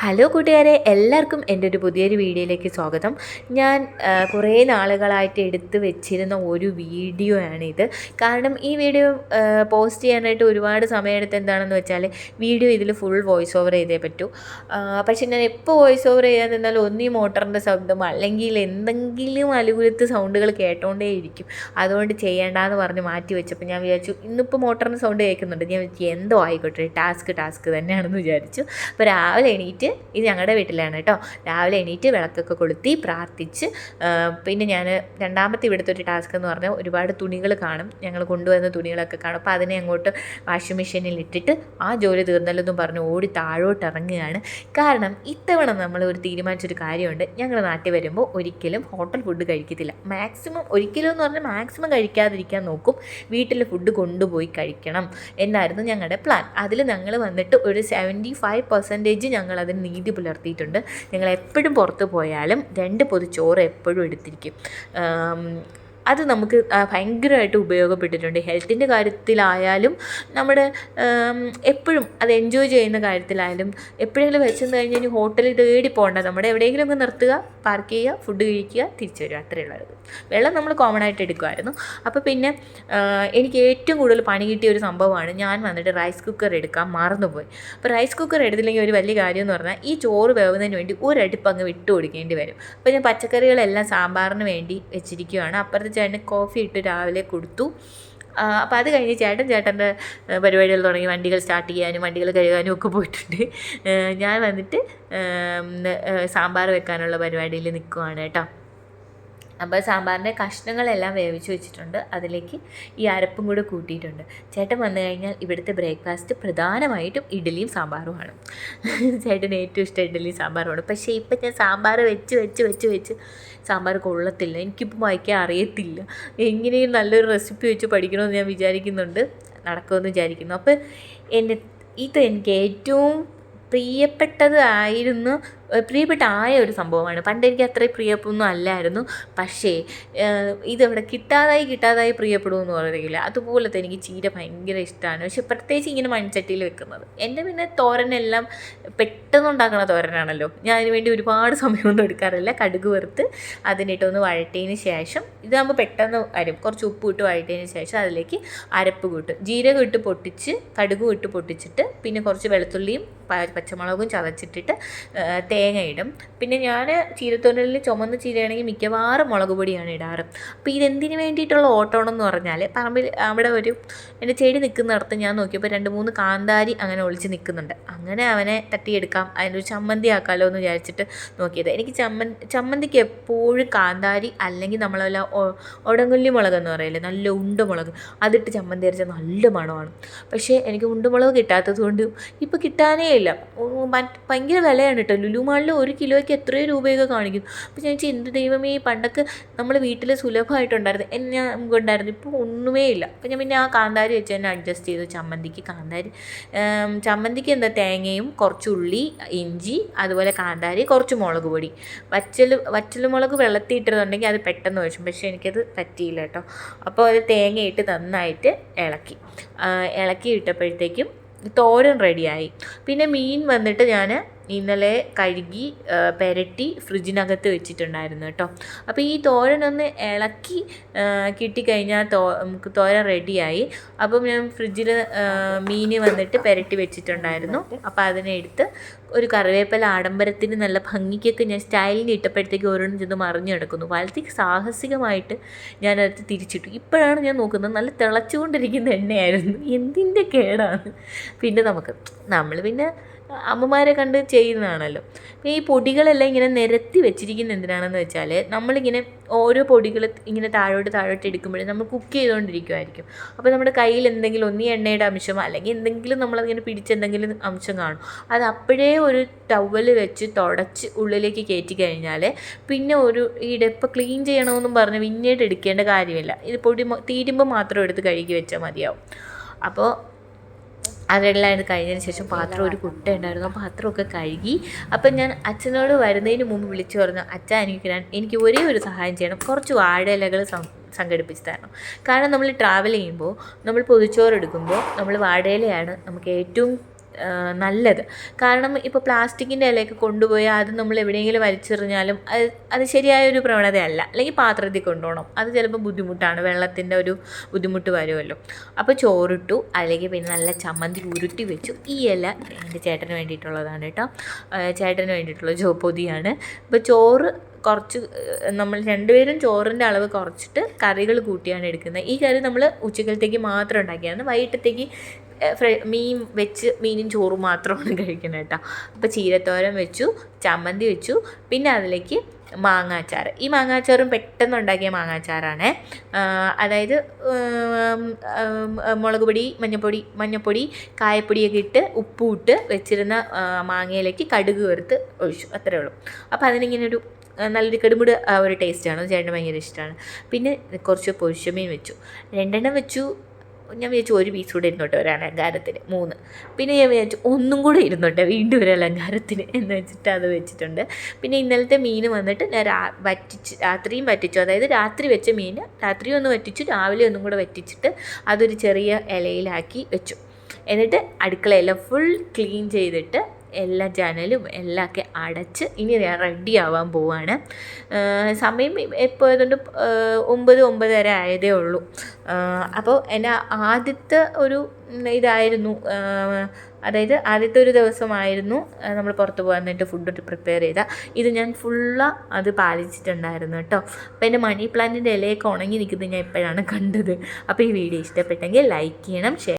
Hello കൂട്ടുകാരെ, എല്ലാവർക്കും എൻ്റെ ഒരു പുതിയൊരു വീഡിയോയിലേക്ക് സ്വാഗതം. ഞാൻ കുറേ നാളുകളായിട്ട് എടുത്ത് വെച്ചിരുന്ന ഒരു വീഡിയോ ആണിത്. കാരണം ഈ വീഡിയോ പോസ്റ്റ് ചെയ്യാനായിട്ട് ഒരുപാട് സമയമെടുത്ത് എന്താണെന്ന് വെച്ചാൽ വീഡിയോ ഇതിൽ ഫുൾ വോയിസ് ഓവർ ചെയ്തേ പറ്റൂ. പക്ഷേ ഞാൻ എപ്പോൾ വോയിസ് ഓവർ ചെയ്യാൻ നിന്നാലും ഒന്നീ മോട്ടറിൻ്റെ ശബ്ദം അല്ലെങ്കിൽ എന്തെങ്കിലും അലുകുലത്ത് സൗണ്ടുകൾ കേട്ടോണ്ടേ ഇരിക്കും. അതുകൊണ്ട് ചെയ്യേണ്ടെന്ന് പറഞ്ഞ് മാറ്റി വെച്ചപ്പോൾ ഞാൻ വിചാരിച്ചു ഇന്നിപ്പോൾ മോട്ടറിൻ്റെ സൗണ്ട് കേൾക്കുന്നുണ്ട്, ഞാൻ എന്തോ ആയിക്കോട്ടെ, ടാസ്ക് തന്നെയാണെന്ന് വിചാരിച്ചു. അപ്പോൾ രാവിലെ എണീറ്റ്, ഇത് ഞങ്ങളുടെ വീട്ടിലാണ് കേട്ടോ, രാവിലെ എണീറ്റ് വിളക്കൊക്കെ കൊളുത്തി പ്രാർത്ഥിച്ച്, പിന്നെ ഞാൻ രണ്ടാമത്തെ ഇവിടുത്തെ ഒരു ടാസ്ക് എന്ന് പറഞ്ഞാൽ ഒരുപാട് തുണികൾ കാണും, ഞങ്ങൾ കൊണ്ടുവന്ന തുണികളൊക്കെ കാണും. അപ്പോൾ അതിനെ അങ്ങോട്ട് വാഷിംഗ് മെഷീനിൽ ഇട്ടിട്ട് ആ ജോലി തീർന്നല്ലെന്നും പറഞ്ഞ് ഓടി താഴോട്ട് ഇറങ്ങുകയാണ്. കാരണം ഇത്തവണ നമ്മൾ ഒരു തീരുമാനിച്ചൊരു കാര്യമുണ്ട്, ഞങ്ങൾ നാട്ടിൽ വരുമ്പോൾ ഒരിക്കലും ഹോട്ടൽ ഫുഡ് കഴിക്കത്തില്ല. ഒരിക്കലും എന്ന് പറഞ്ഞാൽ മാക്സിമം കഴിക്കാതിരിക്കാൻ നോക്കും, വീട്ടിൽ ഫുഡ് കൊണ്ടുപോയി കഴിക്കണം എന്നായിരുന്നു ഞങ്ങളുടെ പ്ലാൻ. അതിൽ ഞങ്ങൾ വന്നിട്ട് ഒരു 75% ഞങ്ങളതിന് നീതി പുലർത്തിയിട്ടുണ്ട്. ഞങ്ങൾ എപ്പോഴും പുറത്ത് പോയാലും 2 പൊതി ചോറ് എപ്പോഴും എടുത്തിരിക്കും. അത് നമുക്ക് ഭയങ്കരമായിട്ട് ഉപയോഗപ്പെട്ടിട്ടുണ്ട്. ഹെൽത്തിൻ്റെ കാര്യത്തിലായാലും നമ്മുടെ എപ്പോഴും അത് എൻജോയ് ചെയ്യുന്ന കാര്യത്തിലായാലും എപ്പോഴെങ്കിലും വെച്ചെന്ന് കഴിഞ്ഞാൽ ഇനി ഹോട്ടലിൽ തേടി പോകണ്ട, നമ്മുടെ എവിടെയെങ്കിലും ഒന്ന് നിർത്തുക, പാർക്ക് ചെയ്യുക, ഫുഡ് കഴിക്കുക, തിരിച്ചു വരിക, അത്രയേ ഉള്ളത്. വെള്ളം നമ്മൾ കോമൺ ആയിട്ട് എടുക്കുമായിരുന്നു. അപ്പോൾ പിന്നെ എനിക്ക് ഏറ്റവും കൂടുതൽ പണി കിട്ടിയ ഒരു സംഭവമാണ്, ഞാൻ വന്നിട്ട് റൈസ് കുക്കർ എടുക്കാൻ മറന്നുപോയി. അപ്പോൾ റൈസ് കുക്കർ എടുത്തില്ലെങ്കിൽ ഒരു വലിയ കാര്യം എന്ന് പറഞ്ഞാൽ ഈ ചോറ് വേവുന്നതിന് വേണ്ടി ഒരടുപ്പ് അങ്ങ് വിട്ടു കൊടുക്കേണ്ടി വരും. അപ്പോൾ ഞാൻ പച്ചക്കറികളെല്ലാം സാമ്പാറിന് വേണ്ടി വെച്ചിരിക്കുകയാണ്. അപ്പുറത്ത് ചേട്ടന് കോഫി ഇട്ട് രാവിലെ കൊടുത്തു. അപ്പോൾ അത് കഴിഞ്ഞ് ചേട്ടൻ്റെ പരിപാടികൾ തുടങ്ങി, വണ്ടികൾ സ്റ്റാർട്ട് ചെയ്യാനും വണ്ടികൾ കഴുകാനും ഒക്കെ പോയിട്ടുണ്ട്. ഞാൻ വന്നിട്ട് സാമ്പാർ വെക്കാനുള്ള പരിപാടിയിൽ നിൽക്കുവാണ് കേട്ടോ. അപ്പോൾ സാമ്പാറിൻ്റെ കഷ്ണങ്ങളെല്ലാം വേവിച്ച് വെച്ചിട്ടുണ്ട്, അതിലേക്ക് ഈ അരപ്പും കൂടെ കൂട്ടിയിട്ടുണ്ട്. ചേട്ടൻ വന്നു കഴിഞ്ഞാൽ ഇവിടുത്തെ ബ്രേക്ക്ഫാസ്റ്റ് പ്രധാനമായിട്ടും ഇഡ്ഡലിയും സാമ്പാറുമാണ്. ചേട്ടന് ഏറ്റവും ഇഷ്ടം ഇഡ്ഡലിയും സാമ്പാറുമാണ്. പക്ഷേ ഇപ്പം ഞാൻ സാമ്പാർ വെച്ച് സാമ്പാർ കൊള്ളത്തില്ല, എനിക്കിപ്പോൾ വായിക്കാൻ അറിയത്തില്ല. എങ്ങനെയും നല്ലൊരു റെസിപ്പി വെച്ച് പഠിക്കണമെന്ന് ഞാൻ വിചാരിക്കുന്നുണ്ട്, നടക്കുമെന്ന് വിചാരിക്കുന്നു. അപ്പോൾ ഇത് എനിക്ക് ഏറ്റവും പ്രിയപ്പെട്ട ഒരു സംഭവമാണ്. പണ്ട് എനിക്ക് അത്രയും പ്രിയപ്പൊന്നും അല്ലായിരുന്നു, പക്ഷേ ഇതവിടെ കിട്ടാതായി പ്രിയപ്പെടുമെന്ന് പറയില്ല. അതുപോലത്തെ എനിക്ക് ചീര ഭയങ്കര ഇഷ്ടമാണ്. പക്ഷെ പ്രത്യേകിച്ച് ഇങ്ങനെ മൺചട്ടിയിൽ വെക്കുന്നത്. എൻ്റെ പിന്നെ തോരനെല്ലാം പെട്ടെന്ന് ഉണ്ടാക്കുന്ന തോരനാണല്ലോ, ഞാൻ അതിന് വേണ്ടി ഒരുപാട് സമയമൊന്നും എടുക്കാറില്ല. കടുക് വറുത്ത് അതിനിട്ടൊന്ന് വഴറ്റിയതിന് ശേഷം, ഇതാകുമ്പോൾ പെട്ടെന്ന് വരും, കുറച്ച് ഉപ്പ് ഇട്ട് വഴറ്റിയതിന് ശേഷം അതിലേക്ക് അരപ്പ് കൂട്ടും, ജീരകം ഇട്ട് പൊട്ടിച്ച് കടുകും ഇട്ട് പൊട്ടിച്ചിട്ട് പിന്നെ കുറച്ച് വെളുത്തുള്ളിയും പച്ചമുളകും ചതച്ചിട്ടിട്ട് തേങ്ങ ഇടും. പിന്നെ ഞാൻ ചീരത്തോരനിൽ ചുമന്ന ചീരയാണെങ്കിൽ മിക്കവാറും മുളക് പൊടിയാണ് ഇടാറ്. അപ്പോൾ ഇതെന്തിനു വേണ്ടിയിട്ടുള്ള ഓട്ടമാണെന്ന് പറഞ്ഞാൽ, പറമ്പിൽ അവിടെ എൻ്റെ ചെടി നിൽക്കുന്നിടത്ത് ഞാൻ നോക്കിയപ്പോൾ 2-3 കാന്താരി അങ്ങനെ ഒളിച്ച് നിൽക്കുന്നുണ്ട്. അങ്ങനെ അവനെ തട്ടിയെടുക്കാം, അതിനൊരു ചമ്മന്തി ആക്കാമല്ലോ എന്ന് വിചാരിച്ചിട്ട് നോക്കിയത്. എനിക്ക് ചമ്മന്തിക്ക് എപ്പോഴും കാന്താരി അല്ലെങ്കിൽ നമ്മളല്ല ഒടങ്ങുള്ളി മുളകെന്ന് പറയില്ലേ, നല്ല ഉണ്ടമുളക്, അതിട്ട് ചമ്മന്തി അരച്ചാൽ നല്ല മണമാണ്. പക്ഷേ എനിക്ക് ഉണ്ടമുളക് കിട്ടാത്തത് കൊണ്ട് ഇപ്പോൾ കിട്ടാനേ ഇല്ല. ഭയങ്കര വിലയാണ് കേട്ടോ, ലുലു മാളിൽ 1 കിലോയ്ക്ക് എത്രയോ രൂപയൊക്കെ കാണിക്കും. അപ്പോൾ ഞാൻ വെച്ചാൽ എന്ത് ദൈവമേ, പണ്ടൊക്കെ നമ്മൾ വീട്ടിൽ സുലഭമായിട്ടുണ്ടായിരുന്നു, നമുക്കുണ്ടായിരുന്നു, ഇപ്പോൾ ഒന്നുമേ ഇല്ല. അപ്പോൾ ഞാൻ പിന്നെ ആ കാന്താരി വെച്ച് തന്നെ അഡ്ജസ്റ്റ് ചെയ്തു. ചമ്മന്തിക്ക് എന്താ, തേങ്ങയും കുറച്ച് ഉള്ളി, ഇഞ്ചി, അതുപോലെ കാന്താരി, കുറച്ച് മുളക് പൊടി, വറ്റൽമുളക് വെള്ളത്തിയിട്ടിരുന്നുണ്ടെങ്കിൽ അത് പെട്ടെന്ന് വെച്ചു, പക്ഷേ എനിക്കത് പറ്റിയില്ല കേട്ടോ. അപ്പോൾ അത് തേങ്ങയിട്ട് നന്നായിട്ട് ഇളക്കി ഇട്ടപ്പോഴത്തേക്കും തോരൻ റെഡിയായി. പിന്നെ മീൻ വന്നിട്ട് ഞാൻ ഇന്നലെ കഴുകി പുരട്ടി ഫ്രിഡ്ജിനകത്ത് വെച്ചിട്ടുണ്ടായിരുന്നു കേട്ടോ. അപ്പോൾ ഈ തോരനൊന്ന് ഇളക്കി കിട്ടിക്കഴിഞ്ഞാൽ നമുക്ക് തോരൻ റെഡിയായി. അപ്പം ഞാൻ ഫ്രിഡ്ജിൽ മീൻ വന്നിട്ട് പുരട്ടി വെച്ചിട്ടുണ്ടായിരുന്നു. അപ്പോൾ അതിനെ എടുത്ത് ഒരു കറിവേപ്പില ആഡംബരത്തിന് നല്ല ഭംഗിക്കൊക്കെ ഞാൻ സ്റ്റൈലിന് ഇട്ടപ്പോഴത്തേക്ക് ഓരോന്നും ചെന്ന് മറിഞ്ഞു കിടക്കുന്നു. വളരെ സാഹസികമായിട്ട് ഞാനത് തിരിച്ചിട്ടു. ഇപ്പോഴാണ് ഞാൻ നോക്കുന്നത്, നല്ല തിളച്ചുകൊണ്ടിരിക്കുന്ന എണ്ണയായിരുന്നു, എന്തിൻ്റെ കേടാണ്. പിന്നെ നമ്മൾ പിന്നെ അമ്മമാരെ കണ്ട് ചെയ്യുന്നതാണല്ലോ. ഈ പൊടികളെല്ലാം ഇങ്ങനെ നിരത്തി വെച്ചിരിക്കുന്നത് എന്തിനാണെന്ന് വെച്ചാൽ, നമ്മളിങ്ങനെ ഓരോ പൊടികൾ ഇങ്ങനെ താഴോട്ട് എടുക്കുമ്പോഴേ നമ്മൾ കുക്ക് ചെയ്തുകൊണ്ടിരിക്കുമായിരിക്കും. അപ്പോൾ നമ്മുടെ കയ്യിൽ എന്തെങ്കിലും ഒന്നീ എണ്ണയുടെ അംശമോ അല്ലെങ്കിൽ എന്തെങ്കിലും നമ്മളതിങ്ങനെ പിടിച്ചെന്തെങ്കിലും അംശം കാണും, അത് അപ്പോഴേ ഒരു ടവൽ വെച്ച് തുടച്ച് ഉള്ളിലേക്ക് കയറ്റി കഴിഞ്ഞാൽ പിന്നെ ഈ ഡെപ്പ ക്ലീൻ ചെയ്യണമെന്നും പറഞ്ഞ് പിന്നീട് എടുക്കേണ്ട കാര്യമില്ല. ഇത് പൊടി തീരുമ്പോൾ മാത്രം എടുത്ത് കഴുകി വെച്ചാൽ മതിയാവും. അപ്പോൾ അതെല്ലാം ഇത് കഴിഞ്ഞതിന് ശേഷം പാത്രം ഒരു കുട്ട ഉണ്ടായിരുന്നു, ആ പാത്രമൊക്കെ കഴുകി. അപ്പം ഞാൻ അച്ഛനോട് വരുന്നതിന് മുമ്പ് വിളിച്ചു പറഞ്ഞു, അച്ഛാ എനിക്ക് ഒരേ ഒരു സഹായം ചെയ്യണം, കുറച്ച് വാഴയിലകൾ സംഘടിപ്പിച്ച് തരണം. കാരണം നമ്മൾ ട്രാവൽ ചെയ്യുമ്പോൾ, നമ്മൾ പൊതിച്ചോറ് എടുക്കുമ്പോൾ നമ്മൾ വാഴയിലയാണ് നമുക്ക് ഏറ്റവും നല്ലത്. കാരണം ഇപ്പോൾ പ്ലാസ്റ്റിക്കിൻ്റെ ഇലയൊക്കെ കൊണ്ടുപോയി അത് നമ്മൾ എവിടെയെങ്കിലും വലിച്ചെറിഞ്ഞാലും അത് ശരിയായൊരു പ്രവണതയല്ല. അല്ലെങ്കിൽ പാത്രത്തിൽ കൊണ്ടുപോകണം, അത് ചിലപ്പോൾ ബുദ്ധിമുട്ടാണ്, വെള്ളത്തിൻ്റെ ഒരു ബുദ്ധിമുട്ട് വരുമല്ലോ. അപ്പോൾ ചോറിട്ടു, അല്ലെങ്കിൽ പിന്നെ നല്ല ചമ്മന്തി ഉരുട്ടി വെച്ചു. ഈ ഇല എൻ്റെ ചേട്ടന് വേണ്ടിയിട്ടുള്ളതാണ് കേട്ടോ, ചേട്ടന് വേണ്ടിയിട്ടുള്ള പൊതിയാണ്. അപ്പോൾ ചോറ് കുറച്ച് നമ്മൾ രണ്ടുപേരും ചോറിൻ്റെ അളവ് കുറച്ചിട്ട് കറികൾ കൂട്ടിയാണ് എടുക്കുന്നത്. ഈ കറി നമ്മൾ ഉച്ചക്കലത്തേക്ക് മാത്രം ഉണ്ടാക്കിയാണ്, വൈകിട്ടത്തേക്ക് മീൻ വെച്ച് മീനും ചോറും മാത്രമാണ് കഴിക്കുന്നത് കേട്ടോ. അപ്പോൾ ചീരത്തോരൻ വെച്ചു, ചമ്മന്തി വെച്ചു, പിന്നെ അതിലേക്ക് മാങ്ങാച്ചാറ്. ഈ മാങ്ങാച്ചാറും പെട്ടെന്ന് ഉണ്ടാക്കിയ മാങ്ങാച്ചാറാണ്. അതായത് മുളക് പൊടി, മഞ്ഞൾപ്പൊടി, കായപ്പൊടിയൊക്കെ ഇട്ട് ഉപ്പും ഇട്ട് വെച്ചിരുന്ന മാങ്ങയിലേക്ക് കടുക് വറുത്ത് ഒഴിച്ചു, അത്രയേ ഉള്ളൂ. അപ്പോൾ അതിനിങ്ങനെ ഒരു നല്ലൊരു കടുമുട് ഒരു ടേസ്റ്റാണ്, ചേട്ടന് ഭയങ്കര ഇഷ്ടമാണ്. പിന്നെ കുറച്ച് പൊരിച്ചമീൻ വെച്ചു, 2 എണ്ണം വെച്ചു. ഞാൻ വിചാരിച്ചു ഒരു പീസ് കൂടെ ഇരുന്നോട്ടെ ഒരു അലങ്കാരത്തിന്, 3. പിന്നെ ഞാൻ വിചാരിച്ചു ഒന്നും കൂടെ ഇരുന്നോട്ടെ വീണ്ടും ഒരു അലങ്കാരത്തിന് എന്ന് വെച്ചിട്ട് അത് വെച്ചിട്ടുണ്ട്. പിന്നെ ഇന്നലത്തെ മീൻ വന്നിട്ട് ഞാൻ രാത്രിയും വറ്റിച്ചു, അതായത് രാത്രി വെച്ച മീൻ രാത്രി ഒന്ന് വറ്റിച്ചു, രാവിലെ ഒന്നും കൂടെ വറ്റിച്ചിട്ട് അതൊരു ചെറിയ ഇലയിലാക്കി വെച്ചു. എന്നിട്ട് അടുക്കളയെല്ലാം ഫുൾ ക്ലീൻ ചെയ്തിട്ട് എല്ലാ ജനലും എല്ലാം ഒക്കെ അടച്ച് ഇനി ഞാൻ റെഡി ആവാൻ പോവാണ്. സമയം എപ്പോൾ ഏതുകൊണ്ട് 9-9:30 ആയതേ ഉള്ളൂ. അപ്പോൾ എൻ്റെ ആദ്യത്തെ ഒരു ഇതായിരുന്നു, അതായത് ആദ്യത്തെ ഒരു ദിവസമായിരുന്നു നമ്മൾ പുറത്ത് പോകാനായിട്ട് ഫുഡ് പ്രിപ്പയർ ചെയ്ത. ഇത് ഞാൻ അത് പാലിച്ചിട്ടുണ്ടായിരുന്നു കേട്ടോ. അപ്പോൾ എൻ്റെ മണി പ്ലാന്റിൻ്റെ ഇലയൊക്കെ ഉണങ്ങി നിൽക്കുന്നത് ഞാൻ ഇപ്പോഴാണ് കണ്ടത്. അപ്പോൾ ഈ വീഡിയോ ഇഷ്ടപ്പെട്ടെങ്കിൽ ലൈക്ക് ചെയ്യണം, ഷെയർ